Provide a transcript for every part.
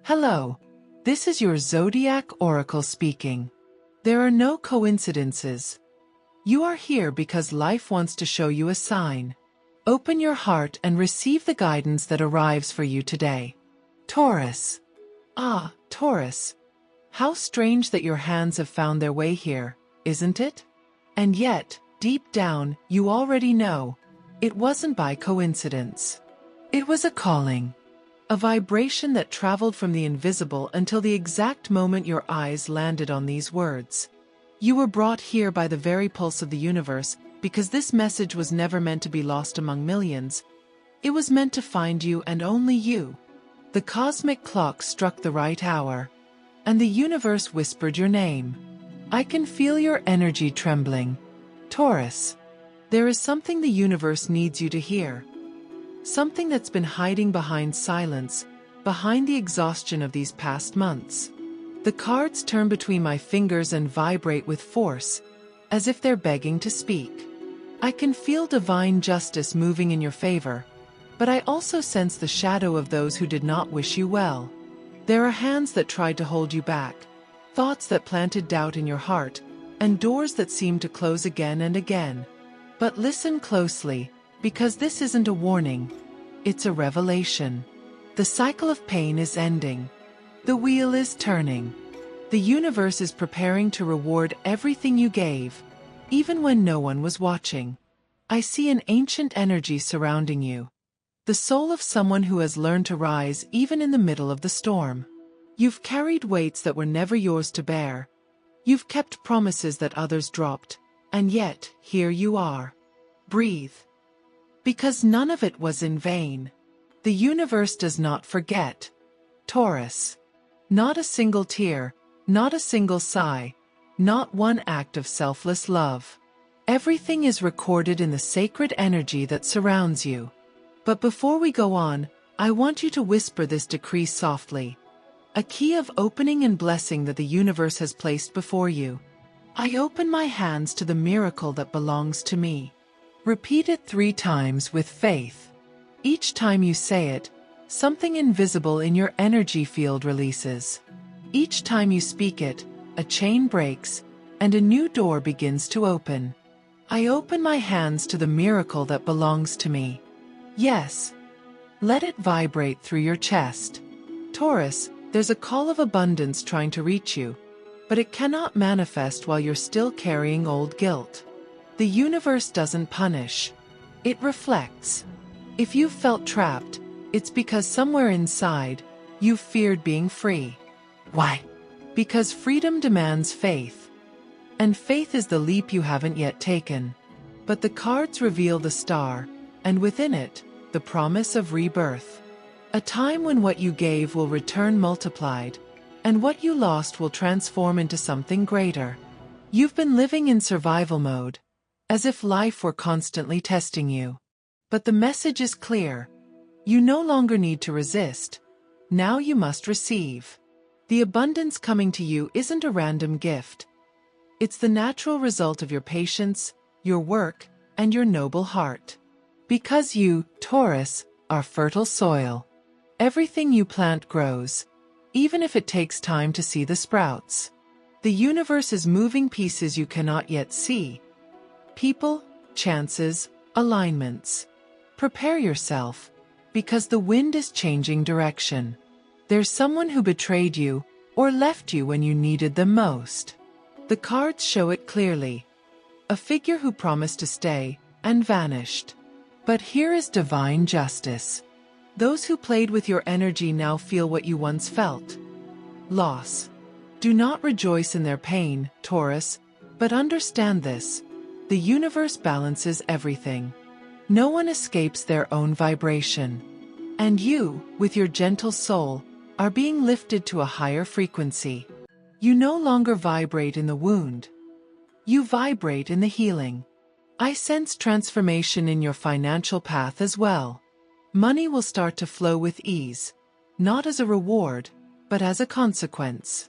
Hello, this is your Zodiac Oracle speaking. There are no coincidences. You are here because life wants to show you a sign. Open your heart and receive the guidance that arrives for you today. Taurus. Ah, Taurus. How strange that your hands have found their way here, isn't it? And yet, deep down, you already know. It wasn't by coincidence. It was a calling. A vibration that traveled from the invisible until the exact moment your eyes landed on these words. You were brought here by the very pulse of the universe because this message was never meant to be lost among millions. It was meant to find you and only you. The cosmic clock struck the right hour, and the universe whispered your name. I can feel your energy trembling. Taurus. There is something the universe needs you to hear. Something that's been hiding behind silence, behind the exhaustion of these past months. The cards turn between my fingers and vibrate with force, as if they're begging to speak. I can feel divine justice moving in your favor, but I also sense the shadow of those who did not wish you well. There are hands that tried to hold you back, thoughts that planted doubt in your heart, and doors that seemed to close again and again. But listen closely, because this isn't a warning, it's a revelation. The cycle of pain is ending. The wheel is turning. The universe is preparing to reward everything you gave, even when no one was watching. I see an ancient energy surrounding you. The soul of someone who has learned to rise even in the middle of the storm. You've carried weights that were never yours to bear. You've kept promises that others dropped, and yet, here you are. Breathe. Because none of it was in vain. The universe does not forget. Taurus. Not a single tear, not a single sigh, not one act of selfless love. Everything is recorded in the sacred energy that surrounds you. But before we go on, I want you to whisper this decree softly. A key of opening and blessing that the universe has placed before you. I open my hands to the miracle that belongs to me. Repeat it 3 times with faith. Each time you say it, something invisible in your energy field releases. Each time you speak it, a chain breaks, and a new door begins to open. I open my hands to the miracle that belongs to me. Yes. Let it vibrate through your chest. Taurus, there's a call of abundance trying to reach you, but it cannot manifest while you're still carrying old guilt. The universe doesn't punish. It reflects. If you've felt trapped, it's because somewhere inside, you've feared being free. Why? Because freedom demands faith. And faith is the leap you haven't yet taken. But the cards reveal the star, and within it, the promise of rebirth. A time when what you gave will return multiplied, and what you lost will transform into something greater. You've been living in survival mode, as if life were constantly testing you. But the message is clear. You no longer need to resist. Now you must receive. The abundance coming to you isn't a random gift. It's the natural result of your patience, your work, and your noble heart. Because you, Taurus, are fertile soil. Everything you plant grows, even if it takes time to see the sprouts. The universe is moving pieces you cannot yet see. People, chances, alignments. Prepare yourself, because the wind is changing direction. There's someone who betrayed you, or left you when you needed them most. The cards show it clearly. A figure who promised to stay, and vanished. But here is divine justice. Those who played with your energy now feel what you once felt. Loss. Do not rejoice in their pain, Taurus, but understand this. The universe balances everything. No one escapes their own vibration. And you, with your gentle soul, are being lifted to a higher frequency. You no longer vibrate in the wound. You vibrate in the healing. I sense transformation in your financial path as well. Money will start to flow with ease, not as a reward, but as a consequence.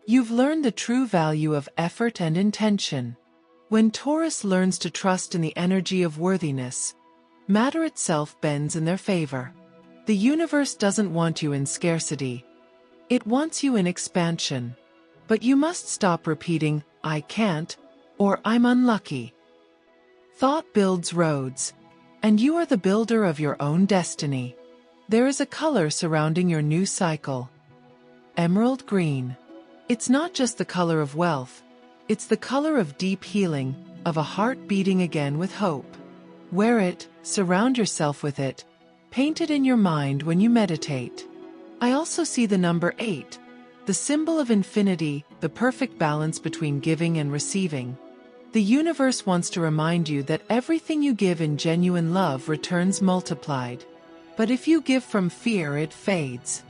You've learned the true value of effort and intention. When Taurus learns to trust in the energy of worthiness, matter itself bends in their favor. The universe doesn't want you in scarcity. It wants you in expansion. But you must stop repeating, "I can't," or "I'm unlucky." Thought builds roads, and you are the builder of your own destiny. There is a color surrounding your new cycle. Emerald green. It's not just the color of wealth, it's the color of deep healing, of a heart beating again with hope. Wear it, surround yourself with it, paint it in your mind when you meditate. I also see the number 8, the symbol of infinity, the perfect balance between giving and receiving. The universe wants to remind you that everything you give in genuine love returns multiplied. But if you give from fear, it fades.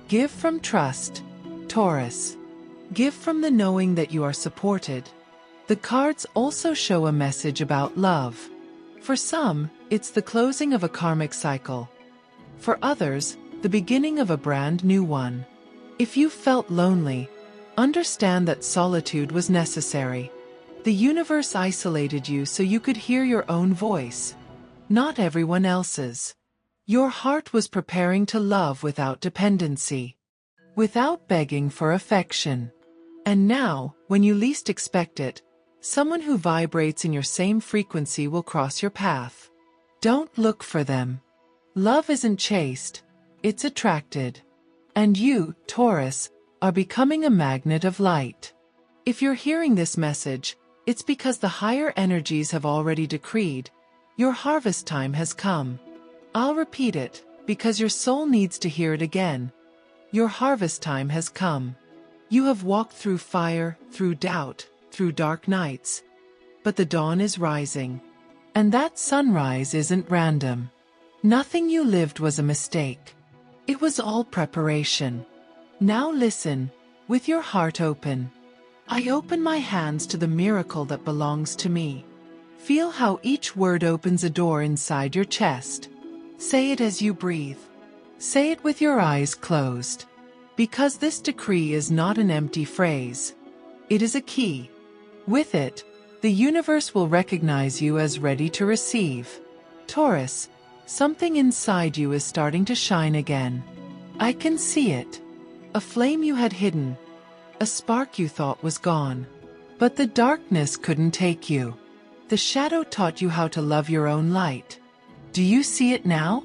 Give from trust, Taurus. Give from the knowing that you are supported. The cards also show a message about love. For some, it's the closing of a karmic cycle. For others, the beginning of a brand new one. If you felt lonely, understand that solitude was necessary. The universe isolated you so you could hear your own voice, not everyone else's. Your heart was preparing to love without dependency, without begging for affection. And now, when you least expect it, someone who vibrates in your same frequency will cross your path. Don't look for them. Love isn't chased, it's attracted. And you, Taurus, are becoming a magnet of light. If you're hearing this message, it's because the higher energies have already decreed, your harvest time has come. I'll repeat it, because your soul needs to hear it again. Your harvest time has come. You have walked through fire, through doubt, through dark nights. But the dawn is rising. And that sunrise isn't random. Nothing you lived was a mistake. It was all preparation. Now listen, with your heart open. I open my hands to the miracle that belongs to me. Feel how each word opens a door inside your chest. Say it as you breathe. Say it with your eyes closed. Because this decree is not an empty phrase. It is a key. With it, the universe will recognize you as ready to receive. Taurus, something inside you is starting to shine again. I can see it. A flame you had hidden. A spark you thought was gone. But the darkness couldn't take you. The shadow taught you how to love your own light. Do you see it now?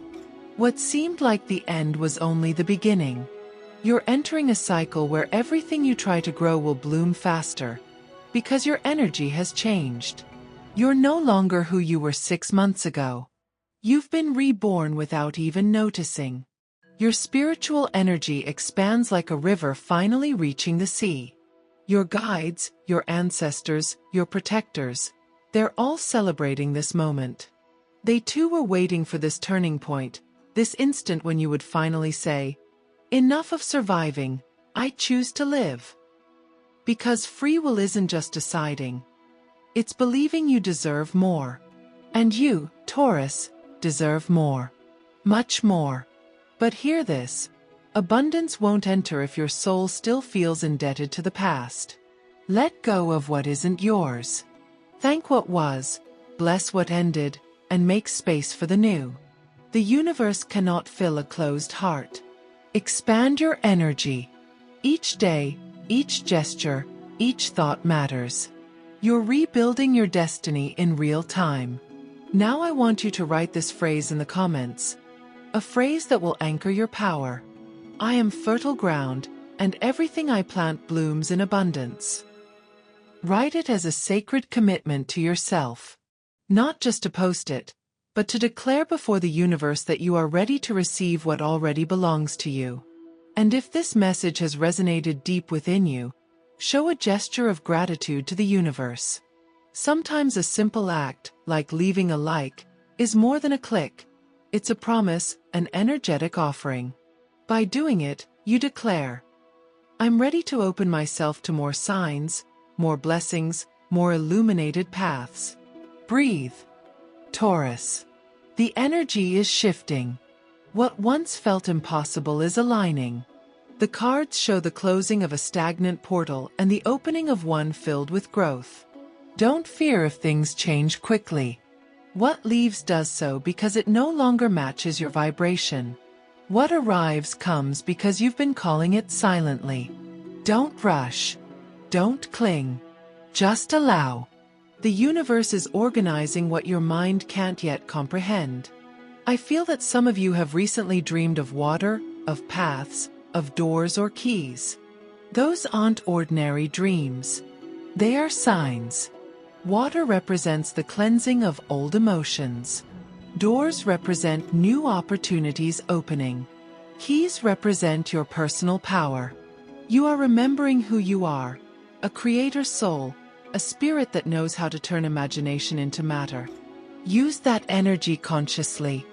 What seemed like the end was only the beginning. You're entering a cycle where everything you try to grow will bloom faster. Because your energy has changed. You're no longer who you were 6 months ago. You've been reborn without even noticing. Your spiritual energy expands like a river finally reaching the sea. Your guides, your ancestors, your protectors, they're all celebrating this moment. They too were waiting for this turning point, this instant when you would finally say, "Enough of surviving, I choose to live." Because free will isn't just deciding. It's believing you deserve more. And you, Taurus, deserve more. Much more. But hear this. Abundance won't enter if your soul still feels indebted to the past. Let go of what isn't yours. Thank what was, bless what ended, and make space for the new. The universe cannot fill a closed heart. Expand your energy. Each day, each gesture, each thought matters. You're rebuilding your destiny in real time. Now I want you to write this phrase in the comments. A phrase that will anchor your power. I am fertile ground, and everything I plant blooms in abundance. Write it as a sacred commitment to yourself. Not just to post it, but to declare before the universe that you are ready to receive what already belongs to you. And if this message has resonated deep within you, show a gesture of gratitude to the universe. Sometimes a simple act, like leaving a like, is more than a click. It's a promise, an energetic offering. By doing it, you declare, I'm ready to open myself to more signs, more blessings, more illuminated paths. Breathe. Taurus. The energy is shifting. What once felt impossible is aligning. The cards show the closing of a stagnant portal and the opening of one filled with growth. Don't fear if things change quickly. What leaves does so because it no longer matches your vibration. What arrives comes because you've been calling it silently. Don't rush. Don't cling. Just allow. The universe is organizing what your mind can't yet comprehend. I feel that some of you have recently dreamed of water, of paths, of doors or keys. Those aren't ordinary dreams. They are signs. Water represents the cleansing of old emotions. Doors represent new opportunities opening. Keys represent your personal power. You are remembering who you are, a creator soul, a spirit that knows how to turn imagination into matter. Use that energy consciously.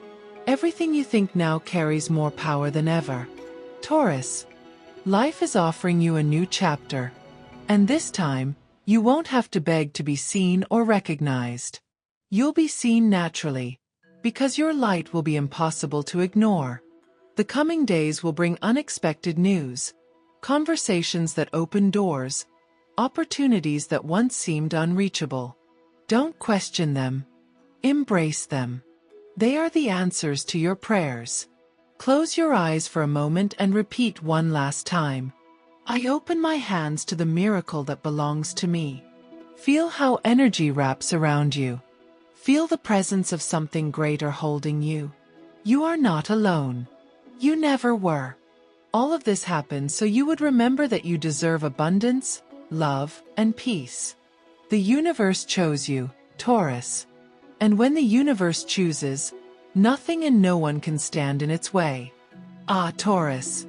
Everything you think now carries more power than ever. Taurus, life is offering you a new chapter. And this time, you won't have to beg to be seen or recognized. You'll be seen naturally, because your light will be impossible to ignore. The coming days will bring unexpected news, conversations that open doors, opportunities that once seemed unreachable. Don't question them. Embrace them. They are the answers to your prayers. Close your eyes for a moment and repeat one last time. I open my hands to the miracle that belongs to me. Feel how energy wraps around you. Feel the presence of something greater holding you. You are not alone. You never were. All of this happened so you would remember that you deserve abundance, love, and peace. The universe chose you, Taurus. And when the universe chooses, nothing and no one can stand in its way. Ah, Taurus.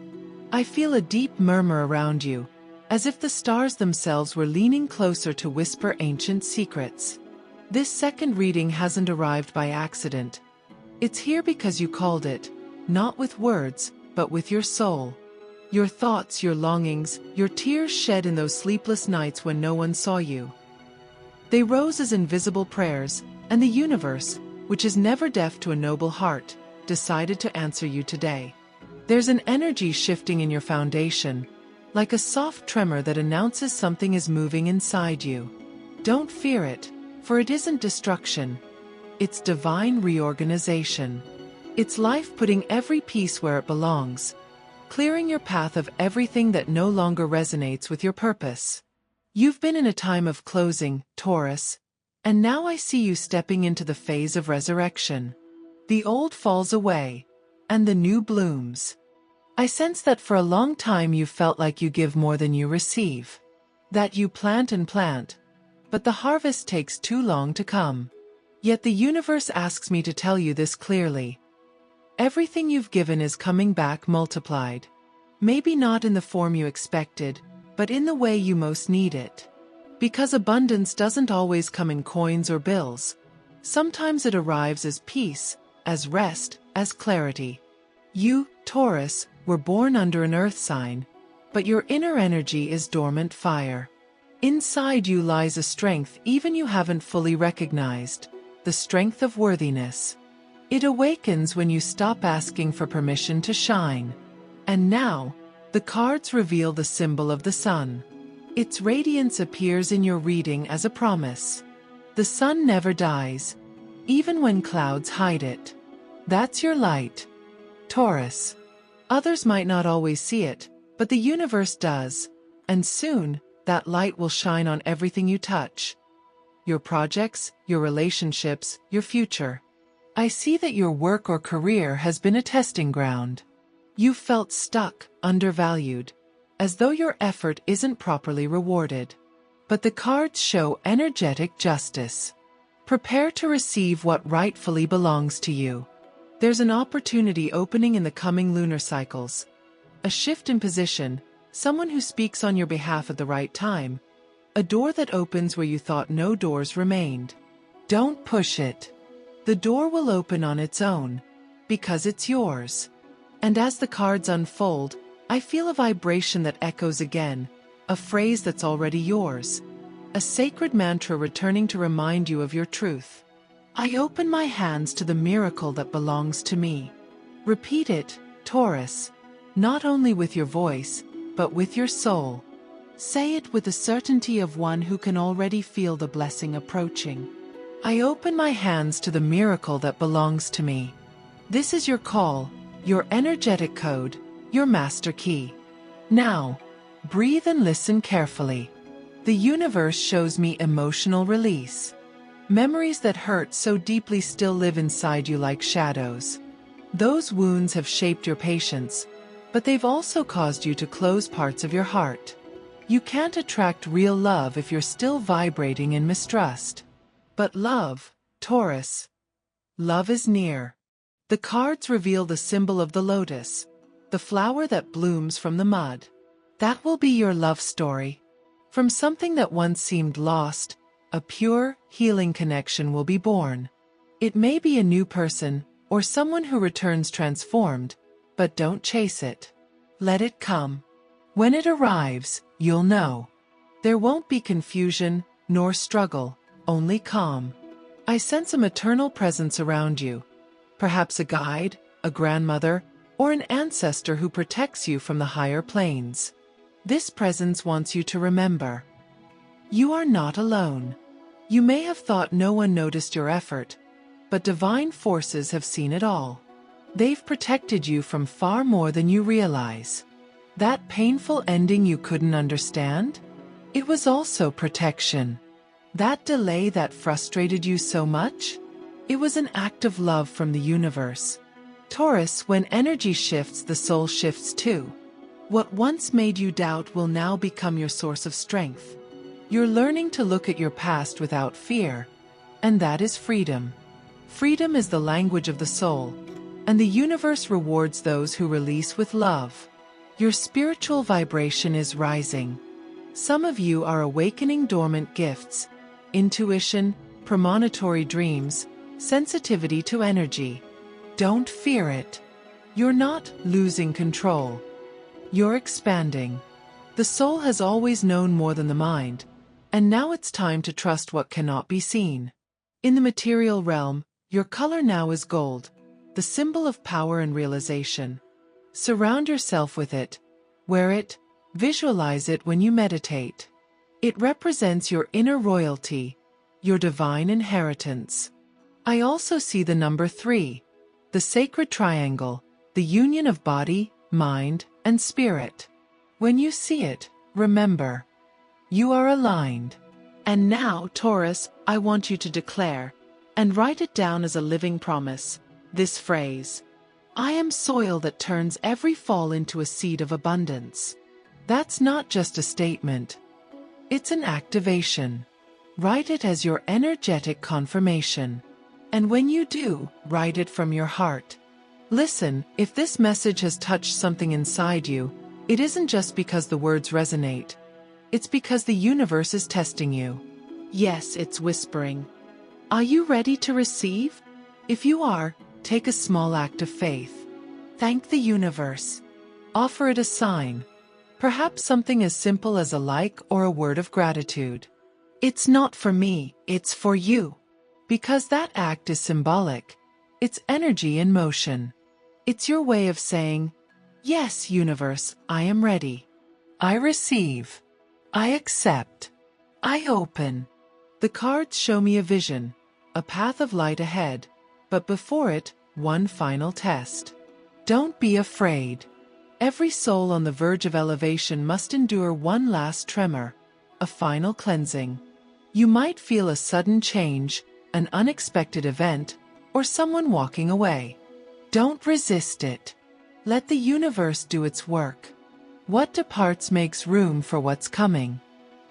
I feel a deep murmur around you, as if the stars themselves were leaning closer to whisper ancient secrets. This second reading hasn't arrived by accident. It's here because you called it, not with words, but with your soul. Your thoughts, your longings, your tears shed in those sleepless nights when no one saw you. They rose as invisible prayers, and the universe, which is never deaf to a noble heart, decided to answer you today. There's an energy shifting in your foundation, like a soft tremor that announces something is moving inside you. Don't fear it, for it isn't destruction. It's divine reorganization. It's life putting every piece where it belongs, clearing your path of everything that no longer resonates with your purpose. You've been in a time of closing, Taurus, and now I see you stepping into the phase of resurrection. The old falls away, and the new blooms. I sense that for a long time you felt like you give more than you receive. That you plant and plant, but the harvest takes too long to come. Yet the universe asks me to tell you this clearly. Everything you've given is coming back multiplied. Maybe not in the form you expected, but in the way you most need it. Because abundance doesn't always come in coins or bills. Sometimes it arrives as peace, as rest, as clarity. You, Taurus, were born under an earth sign, but your inner energy is dormant fire. Inside you lies a strength even you haven't fully recognized, the strength of worthiness. It awakens when you stop asking for permission to shine. And now, the cards reveal the symbol of the sun. Its radiance appears in your reading as a promise. The sun never dies, even when clouds hide it. That's your light, Taurus. Others might not always see it, but the universe does, and soon, that light will shine on everything you touch. Your projects, your relationships, your future. I see that your work or career has been a testing ground. You've felt stuck, undervalued, as though your effort isn't properly rewarded. But the cards show energetic justice. Prepare to receive what rightfully belongs to you. There's an opportunity opening in the coming lunar cycles. A shift in position, someone who speaks on your behalf at the right time. A door that opens where you thought no doors remained. Don't push it. The door will open on its own, because it's yours. And as the cards unfold, I feel a vibration that echoes again, a phrase that's already yours. A sacred mantra returning to remind you of your truth. I open my hands to the miracle that belongs to me. Repeat it, Taurus, not only with your voice, but with your soul. Say it with the certainty of one who can already feel the blessing approaching. I open my hands to the miracle that belongs to me. This is your call, your energetic code, your master key. Now, breathe and listen carefully. The universe shows me emotional release. Memories that hurt so deeply still live inside you like shadows. Those wounds have shaped your patience, but they've also caused you to close parts of your heart. You can't attract real love if you're still vibrating in mistrust. But love, Taurus. Love is near. The cards reveal the symbol of the lotus, the flower that blooms from the mud. That will be your love story. From something that once seemed lost, a pure, healing connection will be born. It may be a new person, or someone who returns transformed, but don't chase it. Let it come. When it arrives, you'll know. There won't be confusion, nor struggle, only calm. I sense a maternal presence around you. Perhaps a guide, a grandmother, or an ancestor who protects you from the higher planes. This presence wants you to remember. You are not alone. You may have thought no one noticed your effort, but divine forces have seen it all. They've protected you from far more than you realize. That painful ending you couldn't understand? It was also protection. That delay that frustrated you so much? It was an act of love from the universe. Taurus, when energy shifts, the soul shifts too. What once made you doubt will now become your source of strength. You're learning to look at your past without fear, and that is freedom. Freedom is the language of the soul, and the universe rewards those who release with love. Your spiritual vibration is rising. Some of you are awakening dormant gifts, intuition, premonitory dreams, sensitivity to energy. Don't fear it. You're not losing control. You're expanding. The soul has always known more than the mind, and now it's time to trust what cannot be seen. In the material realm, your color now is gold, the symbol of power and realization. Surround yourself with it, wear it, visualize it when you meditate. It represents your inner royalty, your divine inheritance. I also see the number 3, the sacred triangle, the union of body, mind, and spirit. When you see it, remember, you are aligned. And now, Taurus, I want you to declare, and write it down as a living promise, this phrase: I am soil that turns every fall into a seed of abundance. That's not just a statement. It's an activation. Write it as your energetic confirmation. And when you do, write it from your heart. Listen, if this message has touched something inside you, it isn't just because the words resonate. It's because the universe is testing you. Yes, it's whispering. Are you ready to receive? If you are, take a small act of faith. Thank the universe. Offer it a sign. Perhaps something as simple as a like or a word of gratitude. It's not for me, it's for you. Because that act is symbolic. It's energy in motion. It's your way of saying, yes, universe, I am ready. I receive. I accept. I open. The cards show me a vision, a path of light ahead, but before it, one final test. Don't be afraid. Every soul on the verge of elevation must endure one last tremor, a final cleansing. You might feel a sudden change, an unexpected event, or someone walking away. Don't resist it. Let the universe do its work. What departs makes room for what's coming.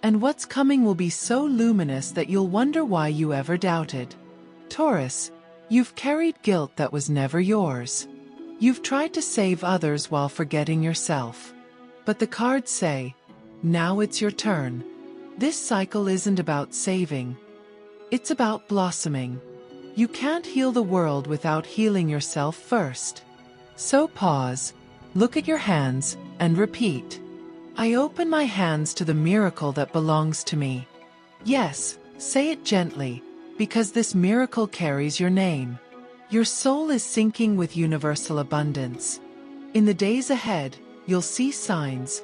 And what's coming will be so luminous that you'll wonder why you ever doubted. Taurus, you've carried guilt that was never yours. You've tried to save others while forgetting yourself. But the cards say, now it's your turn. This cycle isn't about saving. It's about blossoming. You can't heal the world without healing yourself first. So pause, look at your hands, and repeat. I open my hands to the miracle that belongs to me. Yes, say it gently, because this miracle carries your name. Your soul is syncing with universal abundance. In the days ahead, you'll see signs,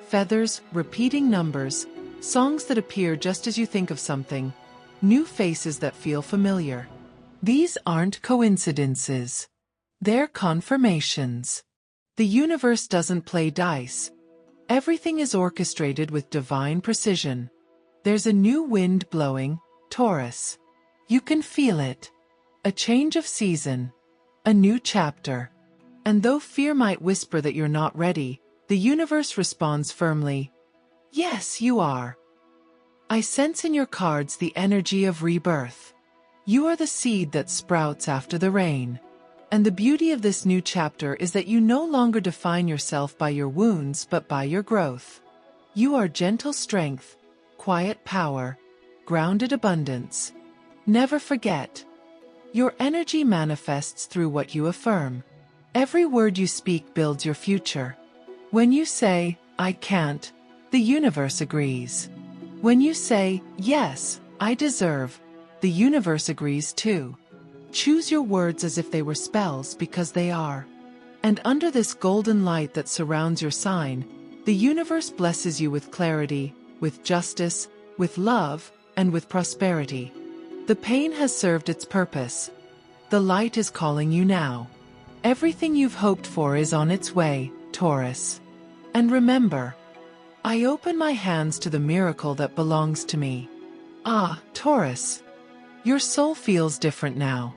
feathers, repeating numbers, songs that appear just as you think of something, new faces that feel familiar. These aren't coincidences. They're confirmations. The universe doesn't play dice. Everything is orchestrated with divine precision. There's a new wind blowing, Taurus. You can feel it. A change of season. A new chapter. And though fear might whisper that you're not ready, the universe responds firmly, yes, you are. I sense in your cards the energy of rebirth. You are the seed that sprouts after the rain. And the beauty of this new chapter is that you no longer define yourself by your wounds but by your growth. You are gentle strength, quiet power, grounded abundance. Never forget. Your energy manifests through what you affirm. Every word you speak builds your future. When you say, I can't, the universe agrees. When you say, yes, I deserve, the universe agrees too. Choose your words as if they were spells because they are. And under this golden light that surrounds your sign, the universe blesses you with clarity, with justice, with love, and with prosperity. The pain has served its purpose. The light is calling you now. Everything you've hoped for is on its way, Taurus. And remember, I open my hands to the miracle that belongs to me. Ah, Taurus. Your soul feels different now.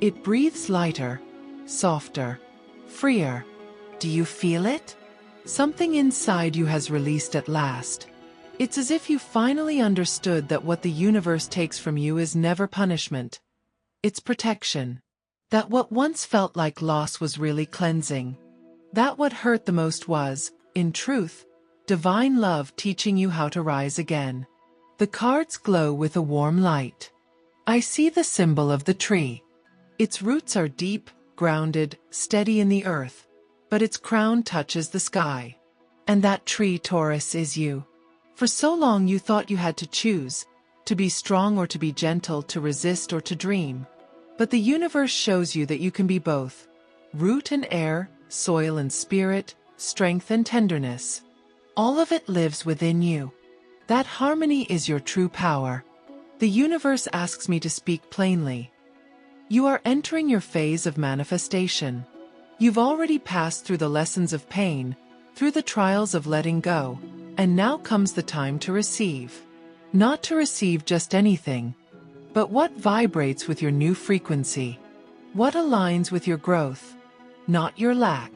It breathes lighter, softer, freer. Do you feel it? Something inside you has released at last. It's as if you finally understood that what the universe takes from you is never punishment. It's protection. That what once felt like loss was really cleansing. That what hurt the most was, in truth, divine love teaching you how to rise again. The cards glow with a warm light. I see the symbol of the tree. Its roots are deep, grounded, steady in the earth, but its crown touches the sky. And that tree, Taurus, is you. For so long you thought you had to choose, to be strong or to be gentle, to resist or to dream. But the universe shows you that you can be both. Root and air, soil and spirit, strength and tenderness. All of it lives within you. That harmony is your true power. The universe asks me to speak plainly. You are entering your phase of manifestation. You've already passed through the lessons of pain, through the trials of letting go, and now comes the time to receive. Not to receive just anything, but what vibrates with your new frequency. What aligns with your growth, not your lack.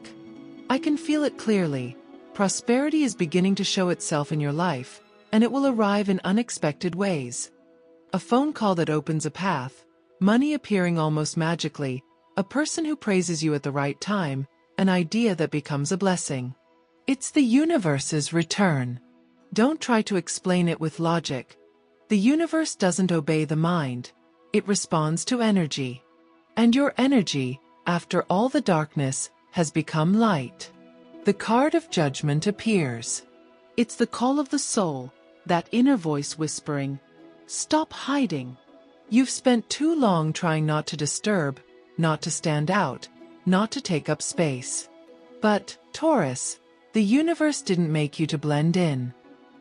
I can feel it clearly. Prosperity is beginning to show itself in your life, and it will arrive in unexpected ways. A phone call that opens a path, money appearing almost magically, a person who praises you at the right time, an idea that becomes a blessing. It's the universe's return. Don't try to explain it with logic. The universe doesn't obey the mind. It responds to energy. And your energy, after all the darkness, has become light. The card of judgment appears. It's the call of the soul, that inner voice whispering, stop hiding. You've spent too long trying not to disturb, not to stand out, not to take up space. But, Taurus, the universe didn't make you to blend in.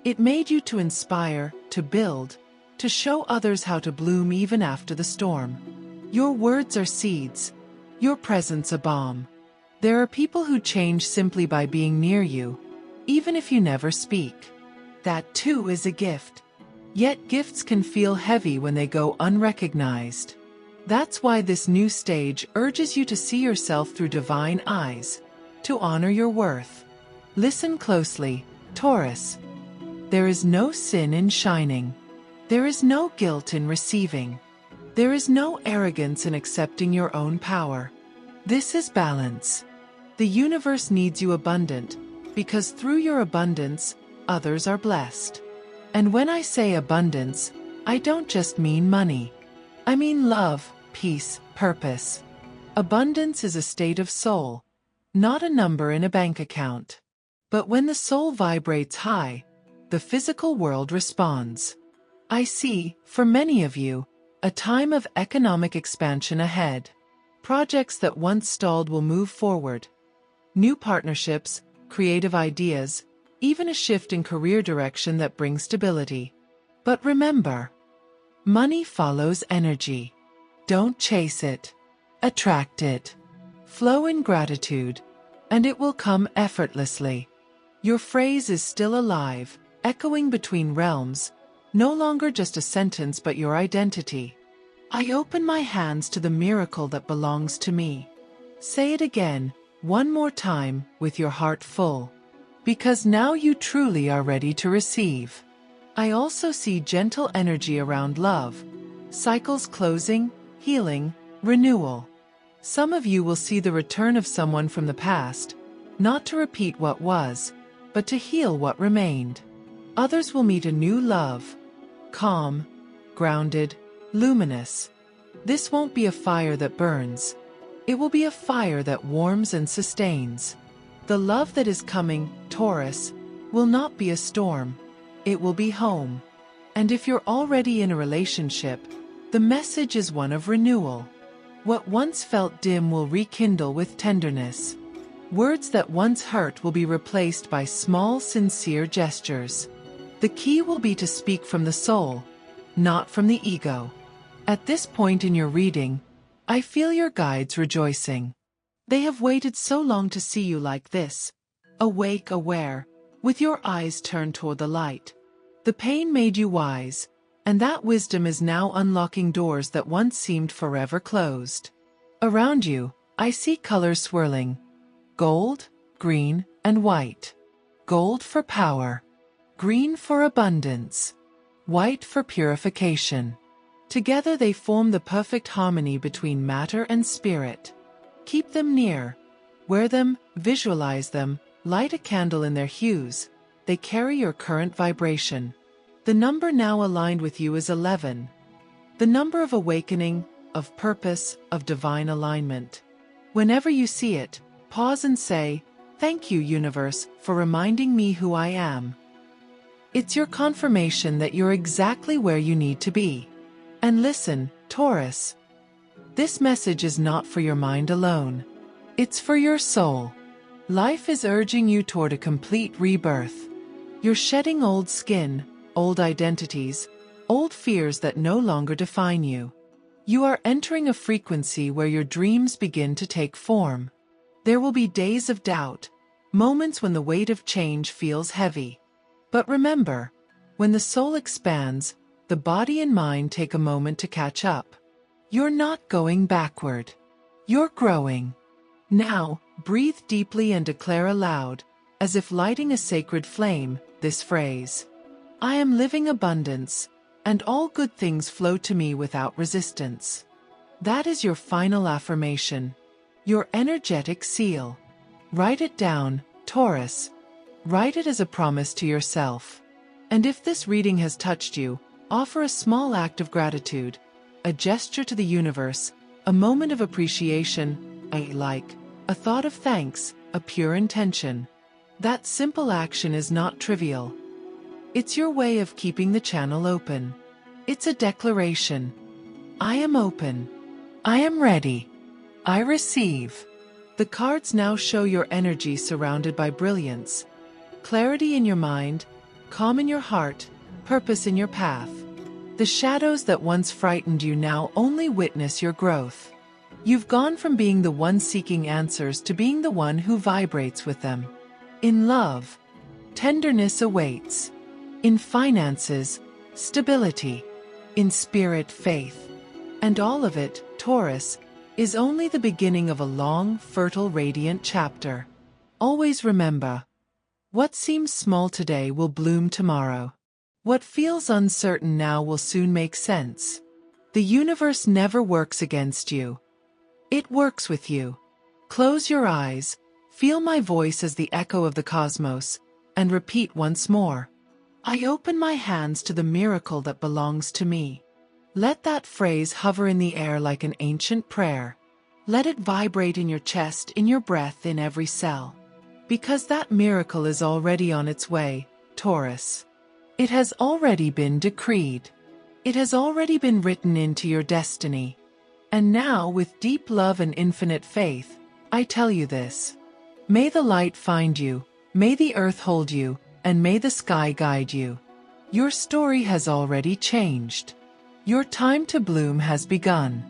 It made you to inspire, to build, to show others how to bloom even after the storm. Your words are seeds, your presence a balm. There are people who change simply by being near you, even if you never speak. That too is a gift. Yet gifts can feel heavy when they go unrecognized. That's why this new stage urges you to see yourself through divine eyes, to honor your worth. Listen closely, Taurus. There is no sin in shining. There is no guilt in receiving. There is no arrogance in accepting your own power. This is balance. The universe needs you abundant, because through your abundance, others are blessed. And when I say abundance, I don't just mean money. I mean love, peace, purpose. Abundance is a state of soul, not a number in a bank account. But when the soul vibrates high, the physical world responds. I see, for many of you, a time of economic expansion ahead. Projects that once stalled will move forward. New partnerships, creative ideas, even a shift in career direction that brings stability. But remember, money follows energy. Don't chase it. Attract it. Flow in gratitude, and it will come effortlessly. Your phrase is still alive, echoing between realms, no longer just a sentence but your identity. I open my hands to the miracle that belongs to me. Say it again, one more time, with your heart full. Because now you truly are ready to receive. I also see gentle energy around love, cycles closing, healing, renewal. Some of you will see the return of someone from the past, not to repeat what was, but to heal what remained. Others will meet a new love, calm, grounded, luminous. This won't be a fire that burns. It will be a fire that warms and sustains. The love that is coming, Taurus, will not be a storm. It will be home. And if you're already in a relationship, the message is one of renewal. What once felt dim will rekindle with tenderness. Words that once hurt will be replaced by small, sincere gestures. The key will be to speak from the soul, not from the ego. At this point in your reading, I feel your guides rejoicing. They have waited so long to see you like this, awake, aware, with your eyes turned toward the light. The pain made you wise, and that wisdom is now unlocking doors that once seemed forever closed. Around you, I see colors swirling. Gold, green, and white. Gold for power. Green for abundance. White for purification. Together they form the perfect harmony between matter and spirit. Keep them near. Wear them, visualize them, light a candle in their hues. They carry your current vibration. The number now aligned with you is 11. The number of awakening, of purpose, of divine alignment. Whenever you see it, pause and say, "Thank you, universe, for reminding me who I am." It's your confirmation that you're exactly where you need to be. And listen, Taurus. This message is not for your mind alone. It's for your soul. Life is urging you toward a complete rebirth. You're shedding old skin, old identities, old fears that no longer define you. You are entering a frequency where your dreams begin to take form. There will be days of doubt, moments when the weight of change feels heavy. But remember, when the soul expands, the body and mind take a moment to catch up. You're not going backward. You're growing. Now, breathe deeply and declare aloud, as if lighting a sacred flame, this phrase. I am living abundance, and all good things flow to me without resistance. That is your final affirmation, your energetic seal. Write it down, Taurus. Write it as a promise to yourself. And if this reading has touched you, offer a small act of gratitude, a gesture to the universe, a moment of appreciation, a thought of thanks, a pure intention. That simple action is not trivial. It's your way of keeping the channel open. It's a declaration. I am open. I am ready. I receive. The cards now show your energy surrounded by brilliance, clarity in your mind, calm in your heart, purpose in your path. The shadows that once frightened you now only witness your growth. You've gone from being the one seeking answers to being the one who vibrates with them. In love, tenderness awaits. In finances, stability. In spirit, faith. And all of it, Taurus, is only the beginning of a long, fertile, radiant chapter. Always remember, what seems small today will bloom tomorrow. What feels uncertain now will soon make sense. The universe never works against you. It works with you. Close your eyes, feel my voice as the echo of the cosmos, and repeat once more. I open my hands to the miracle that belongs to me. Let that phrase hover in the air like an ancient prayer. Let it vibrate in your chest, in your breath, in every cell. Because that miracle is already on its way, Taurus. It has already been decreed. It has already been written into your destiny. And now, with deep love and infinite faith, I tell you this. May the light find you, may the earth hold you, and may the sky guide you. Your story has already changed. Your time to bloom has begun.